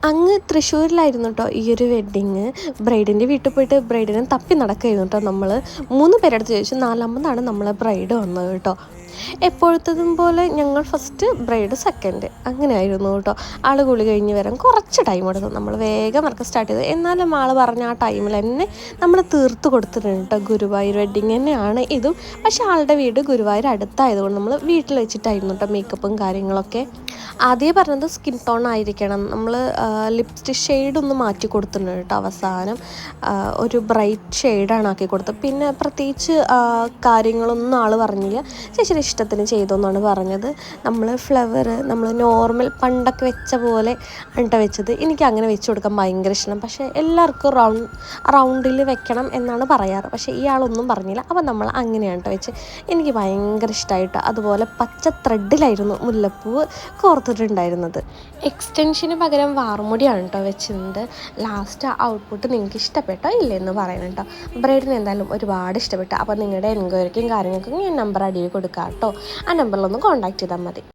അങ്ങ് തൃശ്ശൂരിലായിരുന്നു കേട്ടോ ഈ ഒരു വെഡ്ഡിങ്. ബ്രൈഡിൻ്റെ വീട്ടിൽ പോയിട്ട് ബ്രൈഡിനെ തപ്പി നടക്കുകയായിരുന്നു കേട്ടോ നമ്മൾ. 3 പേരെടുത്ത് ചോദിച്ചു. 4ാമതാണ് നമ്മളെ ബ്രൈഡ് വന്നത് കേട്ടോ. എപ്പോഴത്തതും പോലെ ഞങ്ങൾ ഫസ്റ്റ്, ബ്രൈഡ് സെക്കൻഡ്, അങ്ങനെയായിരുന്നു കേട്ടോ. ആൾ കുളി കഴിഞ്ഞ് വരാൻ കുറച്ച് ടൈം എടുത്തു. നമ്മൾ വേഗം വർക്ക് സ്റ്റാർട്ട് ചെയ്തു. എന്നാലും ആൾ പറഞ്ഞ ആ ടൈമിൽ തന്നെ നമ്മൾ തീർത്ത് കൊടുത്തിട്ടുണ്ട് കേട്ടോ. ഗുരുവായൂർ വെഡ്ഡിങ് തന്നെയാണ് ഇതും. പക്ഷേ ആളുടെ വീട് ഗുരുവായൂർ അടുത്തായതുകൊണ്ട് നമ്മൾ വീട്ടിൽ വെച്ചിട്ടായിരുന്നു കേട്ടോ മേക്കപ്പും കാര്യങ്ങളൊക്കെ. ആദ്യമേ പറഞ്ഞത് സ്കിൻ ടോൺ ആയിരിക്കണം. നമ്മൾ ലിപ്സ്റ്റിക് ഷെയ്ഡൊന്ന് മാറ്റി കൊടുത്തിട്ടുണ്ട് കേട്ടോ. അവസാനം ഒരു ബ്രൈറ്റ് ഷെയ്ഡാണ് ആക്കി കൊടുത്തത്. പിന്നെ പ്രത്യേകിച്ച് കാര്യങ്ങളൊന്നും ആൾ പറഞ്ഞില്ല. ചേച്ചിയുടെ ഇഷ്ടത്തിന് ചെയ്തോന്നാണ് പറഞ്ഞത്. നമ്മൾ ഫ്ലവർ നമ്മൾ നോർമൽ പണ്ടൊക്കെ വെച്ച പോലെ ആണ് വെച്ചത്. എനിക്ക് അങ്ങനെ വെച്ച് കൊടുക്കാൻ ഭയങ്കര ഇഷ്ടം. പക്ഷേ എല്ലാവർക്കും റൗണ്ടിൽ വെക്കണം എന്നാണ് പറയാറ്. പക്ഷേ ഇയാളൊന്നും പറഞ്ഞില്ല. അപ്പം നമ്മൾ അങ്ങനെയാണ് വെച്ച്. എനിക്ക് ഭയങ്കര ഇഷ്ടമായിട്ട്. അതുപോലെ പച്ച ത്രെഡിലായിരുന്നു മുല്ലപ്പൂവ് കോർത്തിട്ടുണ്ടായിരുന്നത്. എക്സ്റ്റൻഷന് പകരം വാർമുടിയാണ് കേട്ടോ വെച്ചിരുന്നത്. ലാസ്റ്റ് ഔട്ട്പുട്ട് നിങ്ങൾക്ക് ഇഷ്ടപ്പെട്ടോ ഇല്ലെന്ന് പറയണം കേട്ടോ. ബ്രൈഡിന് എന്തായാലും ഒരുപാട് ഇഷ്ടപ്പെട്ടു. അപ്പോൾ നിങ്ങളുടെ എൻക്വയറിക്കും കാര്യങ്ങൾക്കും ഞാൻ നമ്പർ അടിയിൽ കൊടുക്കാം കേട്ടോ. ആ നമ്പറിലൊന്ന് കോൺടാക്ട് ചെയ്താൽ മതി.